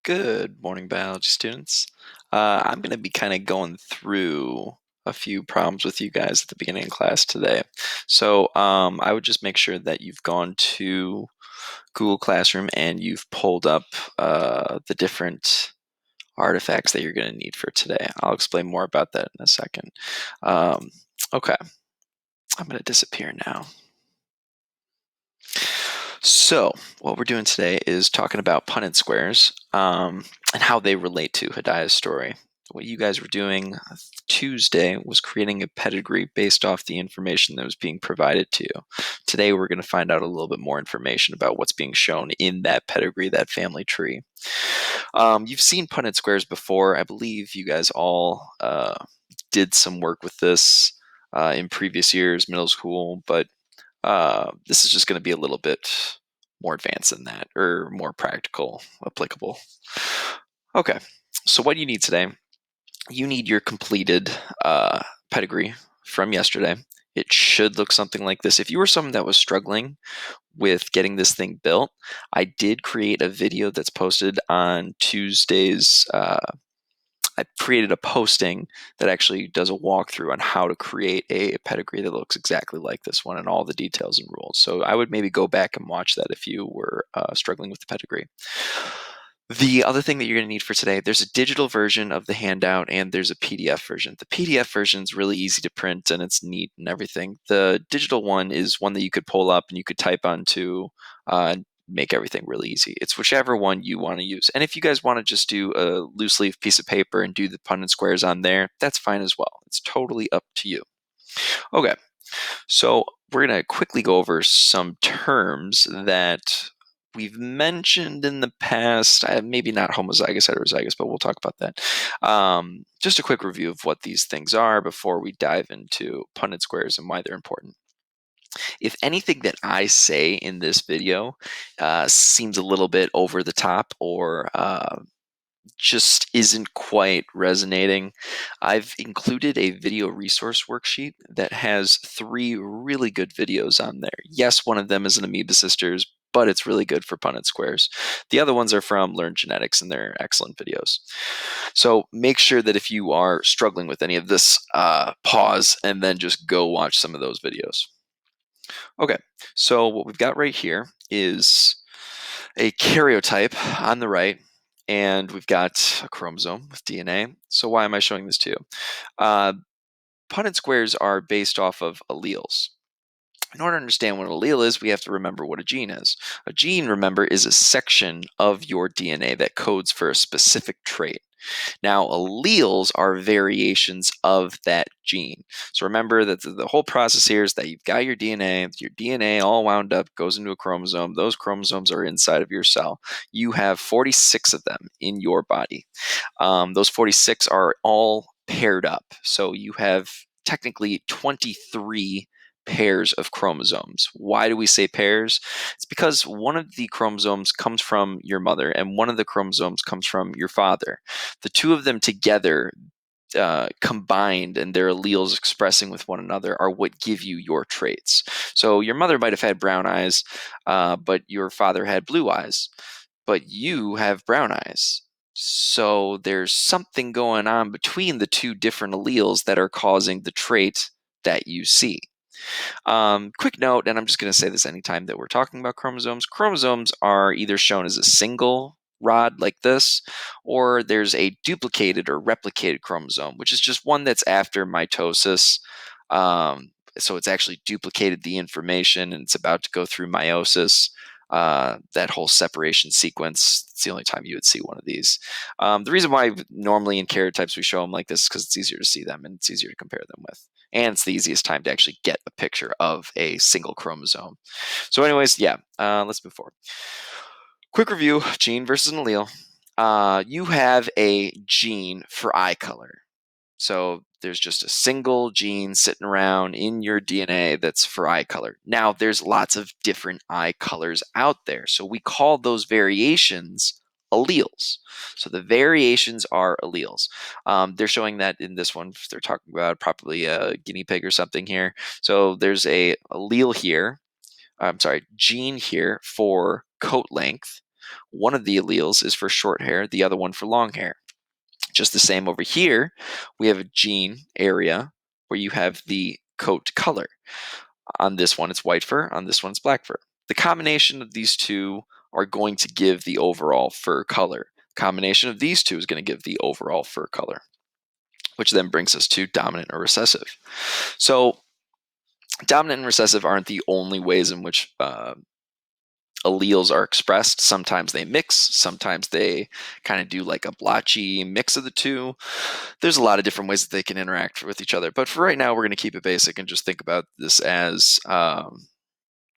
Good morning, biology students. I'm going to be kind of going through a few problems with you guys at the beginning of class today. So I would just make sure that you've gone to Google Classroom and you've pulled up the different artifacts that you're going to need for today. I'll explain more about that in a second. Okay, I'm going to disappear now. So, what we're doing today is talking about Punnett squares and how they relate to Hidaya's story. What you guys were doing Tuesday was creating a pedigree based off the information that was being provided to you. Today, we're going to find out a little bit more information about what's being shown in that pedigree, that family tree. You've seen Punnett squares before. I believe you guys all did some work with this in previous years, middle school, but this is just going to be a little bit more advanced than that, or more practical, applicable. Okay, so what you need today, you need your completed pedigree from yesterday. It should look something like this. If you were someone that was struggling with getting this thing built, I did create a video that's posted on Tuesday's I created a posting that actually does a walkthrough on how to create a pedigree that looks exactly like this one and all the details and rules. So I would maybe go back and watch that if you were struggling with the pedigree. The other thing that you're going to need for today, there's a digital version of the handout and there's a PDF version. The PDF version is really easy to print and it's neat and everything. The digital one is one that you could pull up and you could type onto and make everything really easy. It's whichever one you want to use. And if you guys want to just do a loose leaf piece of paper and do the Punnett squares on there, that's fine as well. It's totally up to you. Okay, so we're going to quickly go over some terms that we've mentioned in the past, maybe not homozygous, heterozygous, but we'll talk about that. Just a quick review of what these things are before we dive into Punnett squares and why they're important. If anything that I say in this video seems a little bit over the top or just isn't quite resonating, I've included a video resource worksheet that has 3 really good videos on there. Yes, one of them is an Amoeba Sisters, but it's really good for Punnett squares. The other ones are from Learn Genetics, and they're excellent videos. So make sure that if you are struggling with any of this, pause and then just go watch some of those videos. Okay, so what we've got right here is a karyotype on the right, and we've got a chromosome with DNA. So why am I showing this to you? Punnett squares are based off of alleles. In order to understand what an allele is, we have to remember what a gene is. A gene, remember, is a section of your DNA that codes for a specific trait. Now, alleles are variations of that gene. So remember that the whole process here is that you've got your DNA all wound up, goes into a chromosome. Those chromosomes are inside of your cell. You have 46 of them in your body. Those 46 are all paired up. So you have technically 23 pairs of chromosomes. Why do we say pairs? It's because one of the chromosomes comes from your mother and one of the chromosomes comes from your father. The two of them together, combined and their alleles expressing with one another, are what give you your traits. So your mother might have had brown eyes, but your father had blue eyes, but you have brown eyes. So there's something going on between the two different alleles that are causing the trait that you see. Quick note, and I'm just going to say this anytime that we're talking about chromosomes. Chromosomes are either shown as a single rod like this, or there's a duplicated or replicated chromosome, which is just one that's after mitosis. So it's actually duplicated the information and it's about to go through meiosis. That whole separation sequence, it's the only time you would see one of these. The reason why normally in karyotypes we show them like this is because it's easier to see them and it's easier to compare them with. And it's the easiest time to actually get a picture of a single chromosome. So anyways, yeah, let's move forward. Quick review, gene versus an allele. You have a gene for eye color. So there's just a single gene sitting around in your DNA that's for eye color. Now, there's lots of different eye colors out there. So we call those variations alleles. So the variations are alleles. They're showing that in this one, they're talking about probably a guinea pig or something here. So there's a allele here, gene here for coat length. one of the alleles is for short hair, the other one for long hair. Just the same over here, we have a gene area where you have the coat color. On this one, it's white fur. On this one, it's black fur. The combination of these two are going to give the overall fur color. Combination of these two is going to give the overall fur color, which then brings us to dominant or recessive. So dominant and recessive aren't the only ways in which alleles are expressed. Sometimes they mix, sometimes they kind of do like a blotchy mix of the two. There's a lot of different ways that they can interact with each other. But for right now, we're going to keep it basic and just think about this as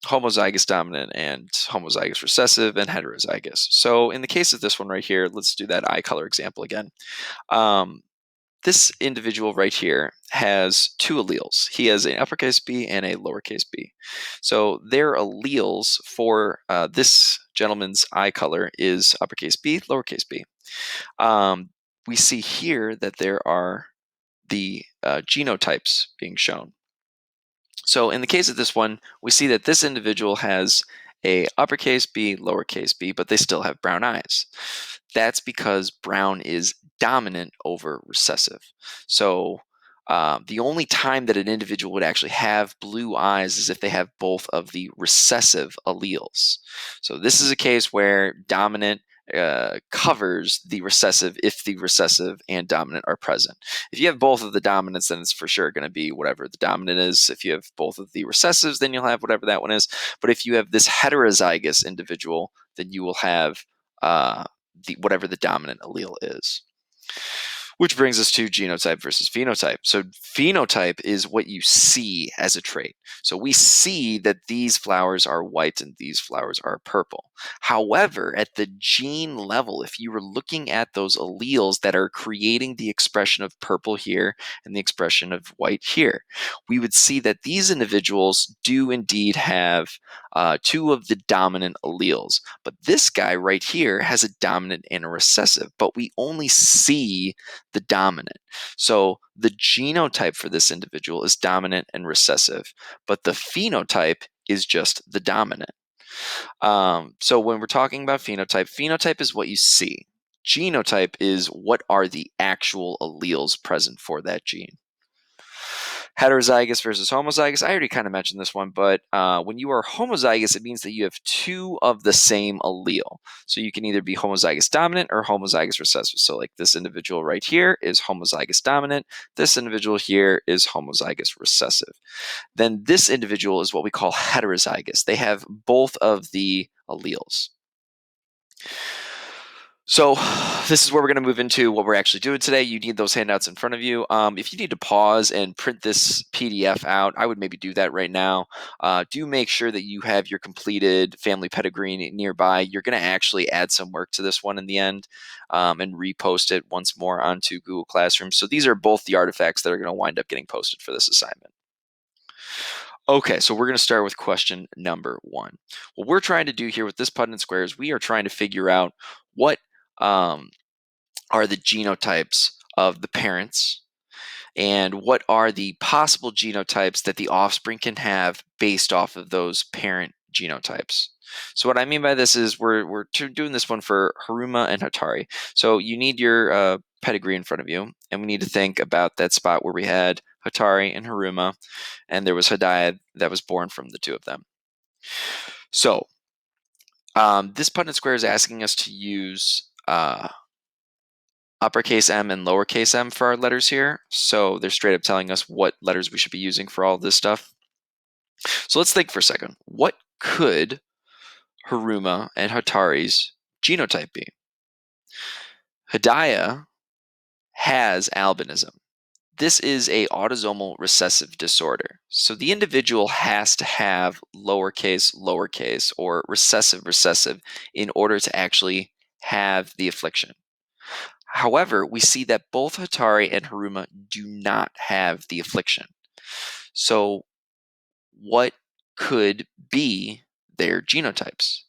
homozygous dominant and homozygous recessive and heterozygous. So in the case of this one right here, let's do that eye color example again. This individual right here has two alleles. He has an uppercase B and a lowercase b. So their alleles for this gentleman's eye color is uppercase B, lowercase b. We see here that there are the genotypes being shown. So in the case of this one, we see that this individual has a uppercase B, lowercase b, but they still have brown eyes. That's because brown is dominant over recessive. So the only time that an individual would actually have blue eyes is if they have both of the recessive alleles. So this is a case where dominant covers the recessive if the recessive and dominant are present. If you have both of the dominants, then it's for sure going to be whatever the dominant is. If you have both of the recessives, then you'll have whatever that one is. But if you have this heterozygous individual, then you will have whatever the dominant allele is. Which brings us to genotype versus phenotype. So phenotype is what you see as a trait. So we see that these flowers are white and these flowers are purple. However, at the gene level, if you were looking at those alleles that are creating the expression of purple here and the expression of white here, we would see that these individuals do indeed have two of the dominant alleles. But this guy right here has a dominant and a recessive, but we only see the dominant. So the genotype for this individual is dominant and recessive, but the phenotype is just the dominant. So when we're talking about phenotype is what you see. Genotype is what are the actual alleles present for that gene. Heterozygous versus homozygous. I already kind of mentioned this one, but when you are homozygous, it means that you have two of the same allele. So you can either be homozygous dominant or homozygous recessive. So like this individual right here is homozygous dominant. This individual here is homozygous recessive. Then this individual is what we call heterozygous. They have both of the alleles. So this is where we're going to move into what we're actually doing today. You need those handouts in front of you. If you need to pause and print this PDF out, I would maybe do that right now. Do make sure that you have your completed family pedigree nearby. You're going to actually add some work to this one in the end and repost it once more onto Google Classroom. So these are both the artifacts that are going to wind up getting posted for this assignment. Okay, so we're going to start with question number 1. What we're trying to do here with this Punnett square is we are trying to figure out what are the genotypes of the parents and what are the possible genotypes that the offspring can have based off of those parent genotypes. So what I mean by this is we're doing this one for Haruma and Hatari. So you need your pedigree in front of you, and we need to think about that spot where we had Hatari and Haruma, and there was Hidaya that was born from the two of them. So this Punnett square is asking us to use uppercase M and lowercase m for our letters here. So they're straight up telling us what letters we should be using for all this stuff. So let's think for a second. What could Haruma and Hatari's genotype be? Hidaya has albinism. This is a autosomal recessive disorder. So the individual has to have lowercase, or recessive in order to actually have the affliction. However, we see that both Hatari and Haruma do not have the affliction. So what could be their genotypes?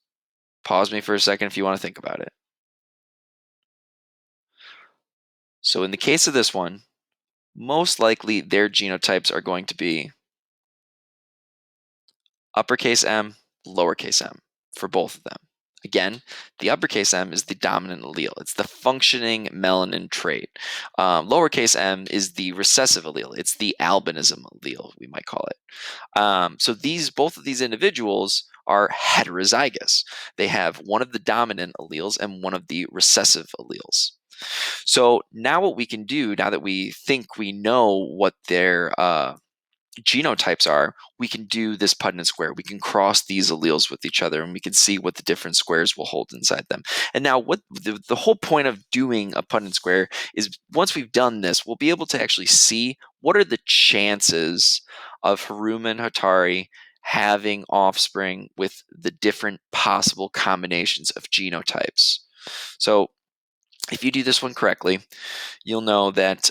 Pause me for a second if you want to think about it. So in the case of this one, most likely their genotypes are going to be uppercase M, lowercase m for both of them. Again, the uppercase M is the dominant allele. It's the functioning melanin trait. Lowercase m is the recessive allele. It's the albinism allele, we might call it. So both of these individuals are heterozygous. They have one of the dominant alleles and one of the recessive alleles. So now what we can do, now that we think we know what their genotypes are, we can do this Punnett square. We can cross these alleles with each other, and we can see what the different squares will hold inside them. And now, what the whole point of doing a Punnett square is, once we've done this, we'll be able to actually see what are the chances of Haruma and Hatari having offspring with the different possible combinations of genotypes. So, if you do this one correctly, you'll know that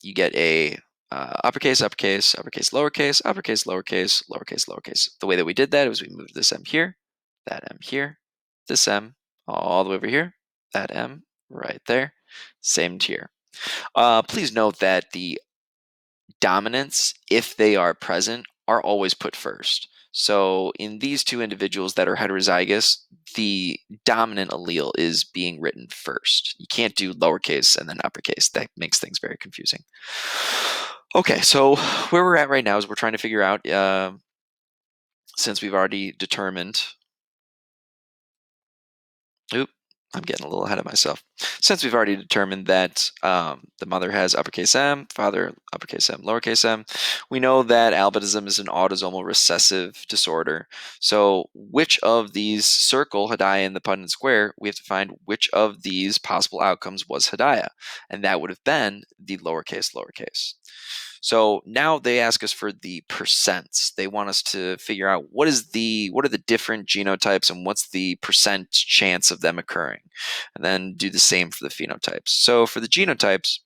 you get a uppercase, uppercase, uppercase, lowercase, uppercase, lowercase, lowercase, lowercase. The way that we did that was we moved this M here, that M here, this M all the way over here, that M right there, same here. Please note that the dominants, if they are present, are always put first. So in these two individuals that are heterozygous, the dominant allele is being written first. You can't do lowercase and then uppercase. That makes things very confusing. Okay, so where we're at right now is we're trying to figure out, since we've already determined, I'm getting a little ahead of myself. Since we've already determined that the mother has uppercase M, father uppercase M, lowercase m, we know that albinism is an autosomal recessive disorder. So which of these circle Hidaya in the Punnett square, we have to find which of these possible outcomes was Hidaya. And that would have been the lowercase lowercase. So now they ask us for the percents. They want us to figure out what are the different genotypes and what's the percent chance of them occurring, and then do the same for the phenotypes. So for the genotypes,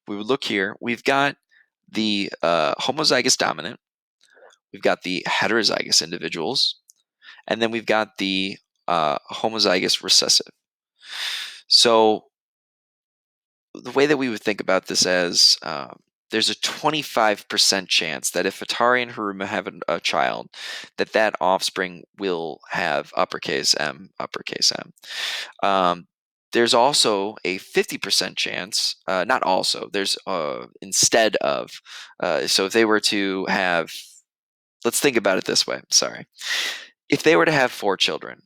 we would look here. We've got the homozygous dominant, we've got the heterozygous individuals, and then we've got the homozygous recessive. So the way that we would think about this as there's a 25% chance that if Atari and Haruma have a child, that offspring will have uppercase M, uppercase M. There's also a 50% chance, not also, there's instead of, so if they were to have, let's think about it this way, sorry. If they were to have 4 children,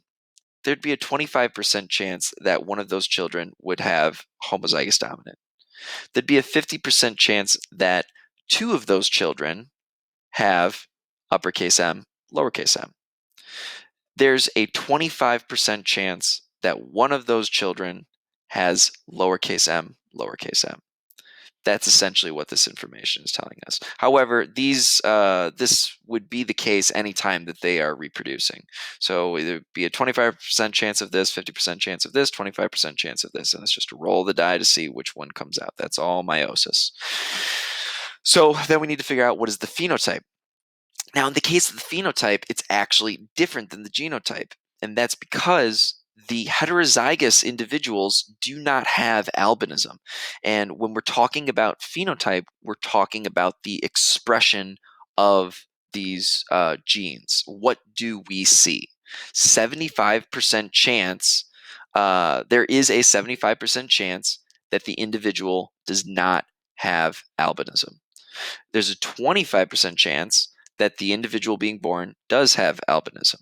there'd be a 25% chance that one of those children would have homozygous dominant. There'd be a 50% chance that 2 of those children have uppercase M, lowercase m. There's a 25% chance that one of those children has lowercase m, lowercase m. That's essentially what this information is telling us. However, this would be the case anytime that they are reproducing. So it'd be a 25% chance of this, 50% chance of this, 25% chance of this, and it's just to roll the die to see which one comes out. That's all meiosis. So then we need to figure out what is the phenotype. Now, in the case of the phenotype, it's actually different than the genotype, and that's because the heterozygous individuals do not have albinism. And when we're talking about phenotype, we're talking about the expression of these genes. What do we see? 75% chance, there is a 75% chance that the individual does not have albinism. There's a 25% chance that the individual being born does have albinism.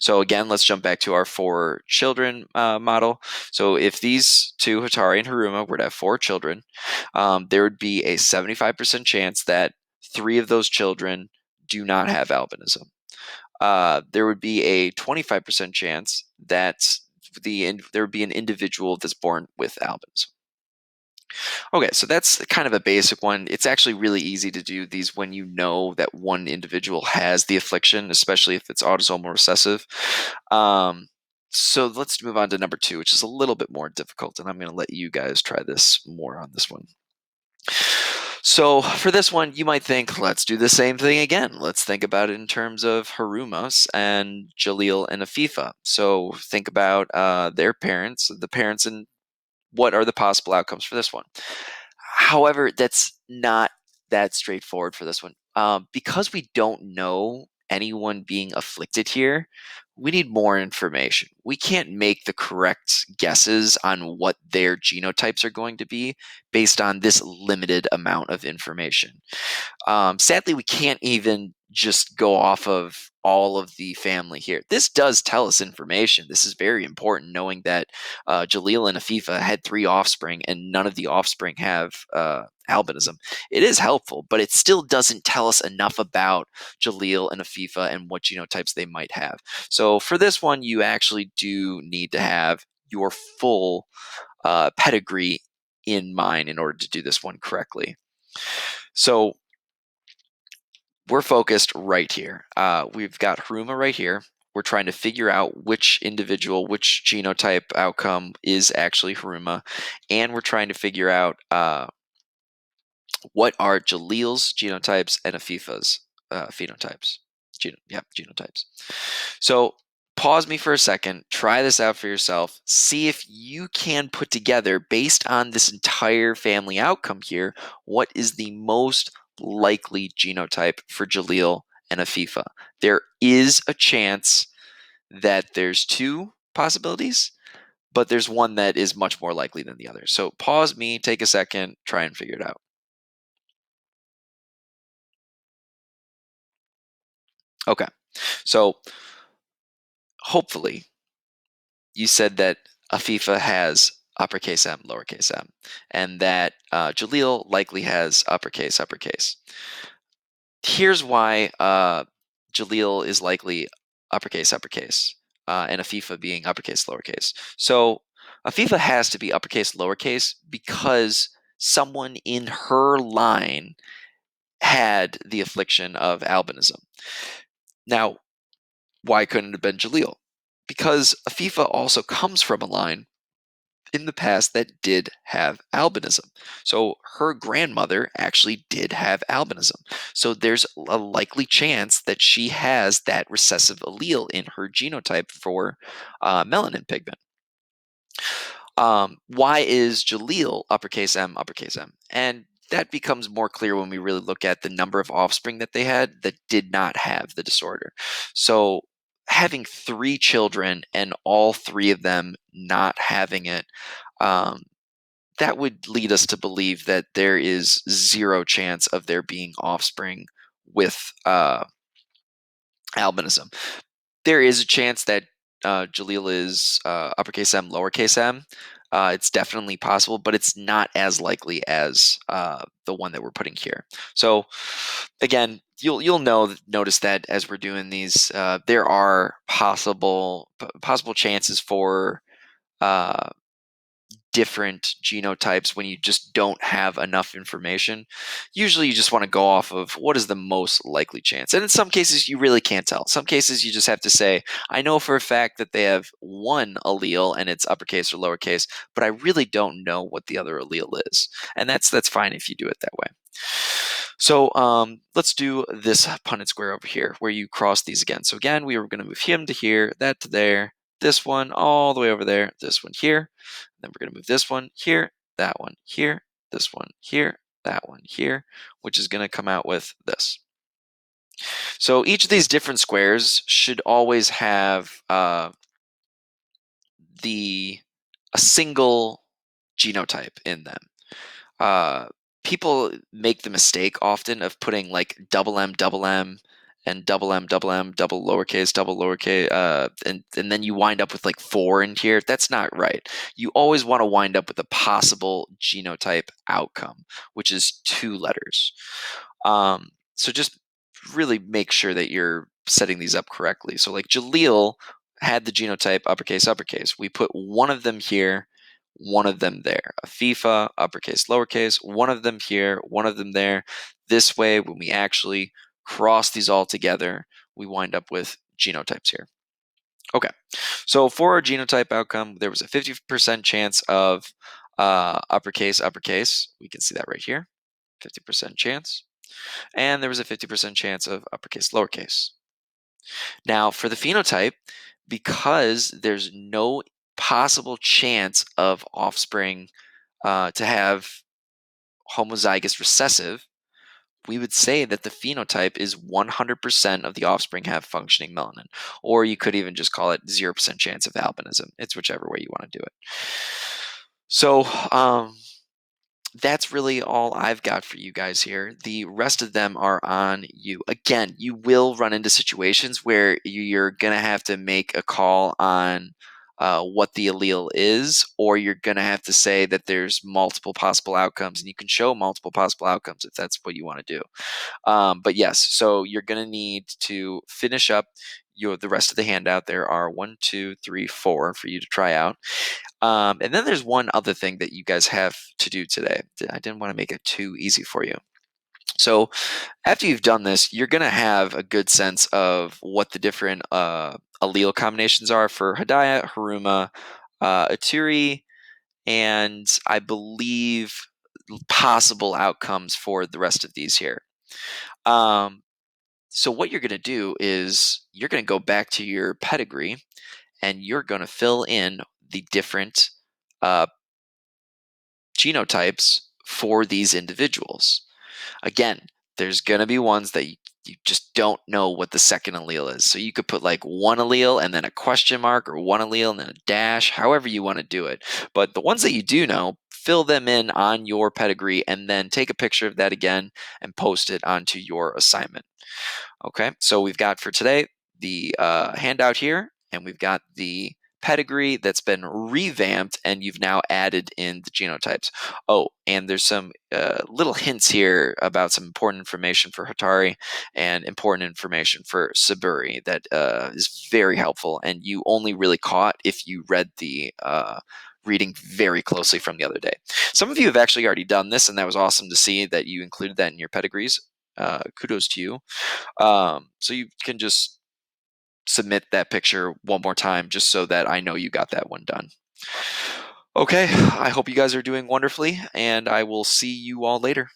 So again, let's jump back to our 4 children model. So if these two, Hatari and Haruma, were to have 4 children, there would be a 75% chance that 3 of those children do not have albinism. There would be a 25% chance that there would be an individual that's born with albinism. Okay, so that's kind of a basic one. It's actually really easy to do these when you know that one individual has the affliction, especially if it's autosomal recessive. So let's move on to number 2, which is a little bit more difficult, and I'm going to let you guys try this more on this one. So for this one, you might think, let's do the same thing again. Let's think about it in terms of Harumas and Jalil and Afifa. So think about their parents, the parents, and what are the possible outcomes for this one. However, that's not that straightforward for this one. Because we don't know anyone being afflicted here, we need more information. We can't make the correct guesses on what their genotypes are going to be based on this limited amount of information. Sadly, we can't even just go off of all of the family here. This does tell us information. This is very important, knowing that Jaleel and Afifa had three offspring, and none of the offspring have albinism. It is helpful, but it still doesn't tell us enough about Jaleel and Afifa and what genotypes they might have. So for this one, you actually do need to have your full pedigree in mind in order to do this one correctly. So we're focused right here. We've got Haruma right here. We're trying to figure out which individual, which genotype outcome is actually Haruma, and we're trying to figure out what are Jaleel's genotypes and Afifa's phenotypes. Genotypes. So pause me for a second. Try this out for yourself. See if you can put together, based on this entire family outcome here, what is the most likely genotype for Jaleel and Afifa. There is a chance that there's two possibilities, but there's one that is much more likely than the other. So pause me, take a second, try and figure it out. Okay. So hopefully you said that Afifa has uppercase M, lowercase m, and that Jaleel likely has uppercase. Here's why Jaleel is likely uppercase, and Afifa being uppercase, lowercase. So Afifa has to be uppercase, lowercase because someone in her line had the affliction of albinism. Now, why couldn't it have been Jaleel? Because Afifa also comes from a line in the past that did have albinism. So her grandmother actually did have albinism. So there's a likely chance that she has that recessive allele in her genotype for melanin pigment. Why is Jaleel uppercase M, uppercase M? And that becomes more clear when we really look at the number of offspring that they had that did not have the disorder. So having three children and all three of them not having it, um, that would lead us to believe that there is zero chance of there being offspring with albinism. There is a chance that Jaleel is uppercase M, lowercase m. It's definitely possible, but it's not as likely as the one that we're putting here. So, again, you'll notice that as we're doing these, there are possible chances for uh, different genotypes when you just don't have enough information. Usually you just want to go off of what is the most likely chance. And in some cases you really can't tell. Some cases you just have to say, I know for a fact that they have one allele and it's uppercase or lowercase, but I really don't know what the other allele is. And that's fine if you do it that way. So let's do this Punnett square over here where you cross these again. So again, we were going to move him to here, that to there, this one all the way over there, this one here. Then we're going to move this one here, that one here, this one here, that one here, which is going to come out with this. So each of these different squares should always have a single genotype in them. People make the mistake often of putting like double M, and double M, double lowercase, and then you wind up with like 4 in here. That's not right. You always want to wind up with a possible genotype outcome, which is 2 letters. So just really make sure that you're setting these up correctly. So like Jaleel had the genotype uppercase. We put one of them here, one of them there. Afifa, uppercase, lowercase, one of them here, one of them there. This way, when we actually cross these all together, we wind up with genotypes here. Okay, so for our genotype outcome, there was a 50% chance of uppercase. We can see that right here, 50% chance. And there was a 50% chance of uppercase, lowercase. Now, for the phenotype, because there's no possible chance of offspring to have homozygous recessive, we would say that the phenotype is 100% of the offspring have functioning melanin. Or you could even just call it 0% chance of albinism. It's whichever way you want to do it. So, that's really all I've got for you guys here. The rest of them are on you. Again, you will run into situations where you're going to have to make a call on what the allele is, or you're going to have to say that there's multiple possible outcomes, and you can show multiple possible outcomes if that's what you want to do. But yes, so you're going to need to finish up the rest of the handout. There are 1, 2, 3, 4 for you to try out. And then there's one other thing that you guys have to do today. I didn't want to make it too easy for you. So after you've done this, you're going to have a good sense of what the different allele combinations are for Hidaya, Haruma, Aturi, and I believe possible outcomes for the rest of these here. So what you're going to do is you're going to go back to your pedigree and you're going to fill in the different uh, genotypes for these individuals. Again, there's going to be ones that you just don't know what the second allele is. So you could put like one allele and then a question mark, or one allele and then a dash, however you want to do it. But the ones that you do know, fill them in on your pedigree and then take a picture of that again and post it onto your assignment. Okay, so we've got for today the handout here, and we've got the pedigree that's been revamped, and you've now added in the genotypes. Oh, and there's some little hints here about some important information for Hatari and important information for Saburi that is very helpful, and you only really caught if you read the reading very closely from the other day. Some of you have actually already done this, and that was awesome to see that you included that in your pedigrees. Kudos to you. So you can just submit that picture one more time just so that I know you got that one done. Okay, I hope you guys are doing wonderfully, and I will see you all later.